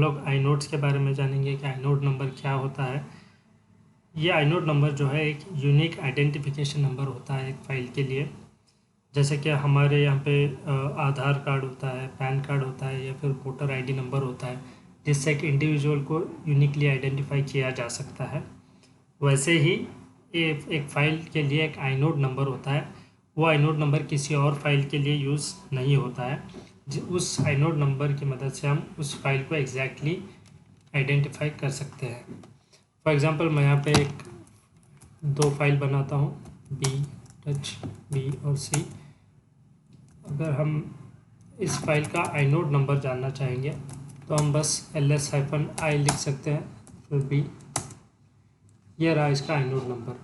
लोग आइनोड्स के बारे में जानेंगे कि आइनोड नंबर क्या होता है। ये आइनोड नंबर जो है एक यूनिक आइडेंटिफिकेशन नंबर होता है एक फ़ाइल के लिए। जैसे कि हमारे यहाँ पे आधार कार्ड होता है, पैन कार्ड होता है या फिर वोटर आईडी नंबर होता है, जिससे एक इंडिविजुअल को यूनिकली आइडेंटिफाई किया जा सकता है। वैसे ही एक फ़ाइल के लिए एक आइनोड नंबर होता है। वो आइनोड नंबर किसी और फाइल के लिए यूज़ नहीं होता है। उस आइनोड नंबर की मदद से हम उस फाइल को एग्जैक्टली आइडेंटिफाई कर सकते हैं। फॉर एग्ज़ाम्पल मैं यहाँ पे एक दो फाइल बनाता हूँ, बी और सी। अगर हम इस फाइल का आइनोड नंबर जानना चाहेंगे तो हम बस ls-i लिख सकते हैं, फिर बी। यह रहा इसका आइनोड नंबर।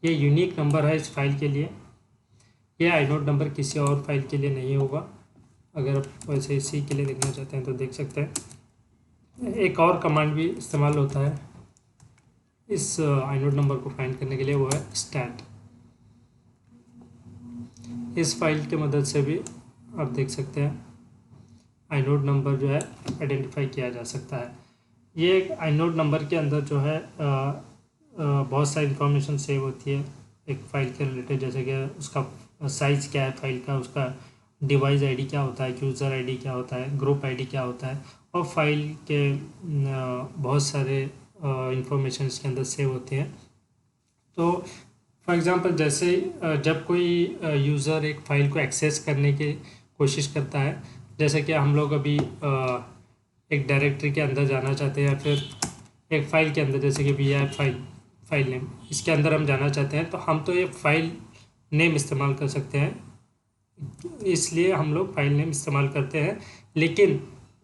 ये यूनिक नंबर है इस फाइल के लिए। यह आइनोड नंबर किसी और फाइल के लिए नहीं होगा। अगर आप वैसे सी के लिए देखना चाहते हैं तो देख सकते हैं। एक और कमांड भी इस्तेमाल होता है इस आइनोड नंबर को फाइंड करने के लिए, वो है स्टैट। इस फाइल की मदद से भी आप देख सकते हैं आइनोड नंबर जो है आइडेंटिफाई किया जा सकता है। ये एक आइनोड नंबर के अंदर जो है बहुत सारी इन्फॉर्मेशन सेव होती है एक फ़ाइल के रिलेटेड, जैसे कि उसका साइज़ क्या है फाइल का, उसका डिवाइस आईडी क्या होता है, यूज़र आईडी क्या होता है, ग्रुप आईडी क्या होता है, और फाइल के बहुत सारे इंफॉर्मेशन इसके अंदर सेव होते हैं। तो फॉर एग्ज़ाम्पल जैसे जब कोई यूज़र एक फ़ाइल को एक्सेस करने की कोशिश करता है, जैसे कि हम लोग अभी एक डायरेक्टरी के अंदर जाना चाहते हैं या फिर एक फ़ाइल के अंदर, जैसे कि vi फाइल नेम, इसके अंदर हम जाना चाहते हैं, तो हम तो ये फ़ाइल नेम इस्तेमाल कर सकते हैं, इसलिए हम लोग फाइल नेम इस्तेमाल करते हैं। लेकिन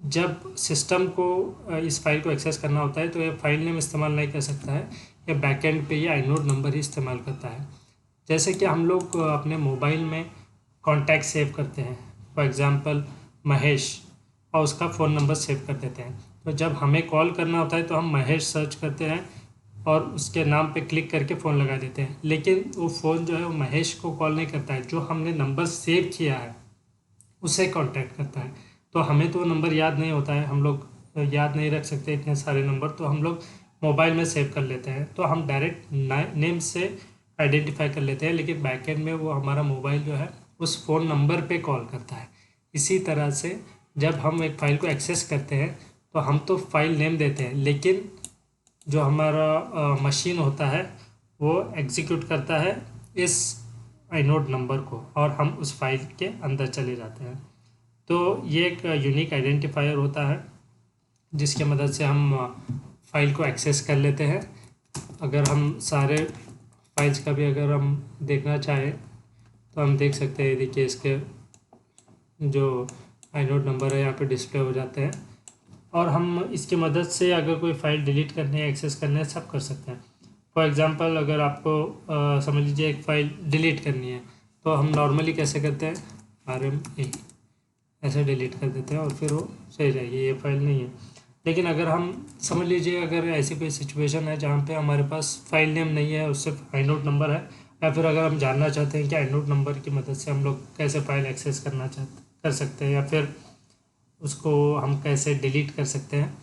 जब सिस्टम को इस फाइल को एक्सेस करना होता है तो ये फाइल नेम इस्तेमाल नहीं कर सकता है, ये बैकएंड पे ये आइनोड नंबर ही इस्तेमाल करता है। जैसे कि हम लोग अपने मोबाइल में कॉन्टैक्ट सेव करते हैं, फॉर एग्ज़ाम्पल महेश, और उसका फ़ोन नंबर सेव कर देते हैं। तो जब हमें कॉल करना होता है तो हम महेश सर्च करते हैं और उसके नाम पे क्लिक करके फ़ोन लगा देते हैं, लेकिन वो फ़ोन जो है वो महेश को कॉल नहीं करता है, जो हमने नंबर सेव किया है उसे कांटेक्ट करता है। तो हमें तो नंबर याद नहीं होता है, हम लोग याद नहीं रख सकते इतने सारे नंबर, तो हम लोग मोबाइल में सेव कर लेते हैं, तो हम डायरेक्ट नेम से आइडेंटिफाई कर लेते हैं, लेकिन बैकएंड में वो हमारा मोबाइल जो है उस फ़ोन नंबर पे कॉल करता है। इसी तरह से जब हम एक फ़ाइल को एक्सेस करते हैं तो हम तो फाइल नेम देते हैं, लेकिन जो हमारा मशीन होता है वो एग्जीक्यूट करता है इस आइनोड नंबर को, और हम उस फाइल के अंदर चले जाते हैं। तो ये एक यूनिक आइडेंटिफायर होता है जिसकी मदद से हम फाइल को एक्सेस कर लेते हैं। अगर हम सारे फाइल्स का भी अगर हम देखना चाहें तो हम देख सकते हैं, देखिए इसके जो आइनोड नंबर है यहाँ पे डिस्प्ले हो जाते हैं, और हम इसकी मदद से अगर कोई फ़ाइल डिलीट करनी है, एक्सेस करना है, सब कर सकते हैं। फॉर एग्ज़ाम्पल अगर आपको समझ लीजिए एक फ़ाइल डिलीट करनी है तो हम नॉर्मली कैसे करते हैं, RMA ऐसे डिलीट कर देते हैं और फिर वो सही जाएगी, ये फ़ाइल नहीं है। लेकिन अगर हम समझ लीजिए अगर ऐसी कोई सिचुएशन है जहाँ पे हमारे पास फाइल नेम नहीं है, उससे आइनोड नंबर है, या फिर अगर हम जानना चाहते हैं कि आइनोड नंबर की मदद से हम लोग कैसे फ़ाइल एक्सेस कर सकते हैं, या फिर उसको हम कैसे डिलीट कर सकते हैं,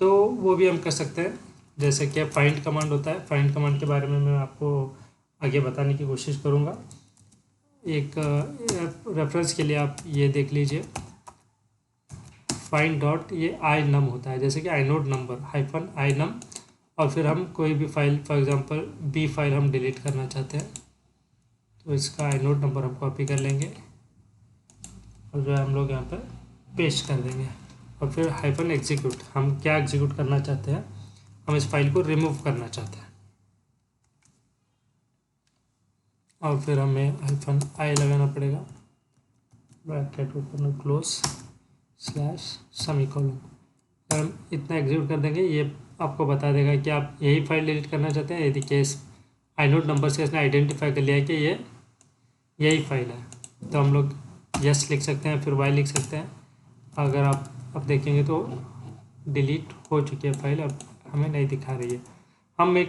तो वो भी हम कर सकते हैं। जैसे कि फाइंड कमांड होता है, फाइंड कमांड के बारे में मैं आपको आगे बताने की कोशिश करूँगा। एक रेफरेंस के लिए आप ये देख लीजिए, फाइंड डॉट ये आई नम होता है, जैसे कि आइनोड नंबर -i_num, और फिर हम कोई भी file, for example B file हम डिलीट करना चाहते हैं तो इसका आइनोड नंबर हम कॉपी कर लेंगे और जो है हम लोग यहाँ पर पेस्ट कर देंगे, और फिर -एग्जीक्यूट, हम क्या एग्जीक्यूट करना चाहते हैं, हम इस फाइल को रिमूव करना चाहते हैं, और फिर हमें -i लगाना पड़ेगा, ब्रैकेट ओपन क्लोज /सेमीकोलन। हम इतना एग्जीक्यूट कर देंगे, ये आपको बता देगा कि आप यही फाइल डिलीट करना चाहते हैं। यदि केस आइनोड नंबर से इसने आइडेंटिफाई कर लिया है कि ये यही फाइल है, तो हम लोग यस लिख सकते हैं, फिर वाई लिख सकते हैं। अगर आप अब देखेंगे तो डिलीट हो चुकी है फाइल, अब हमें नहीं दिखा रही है। हम एक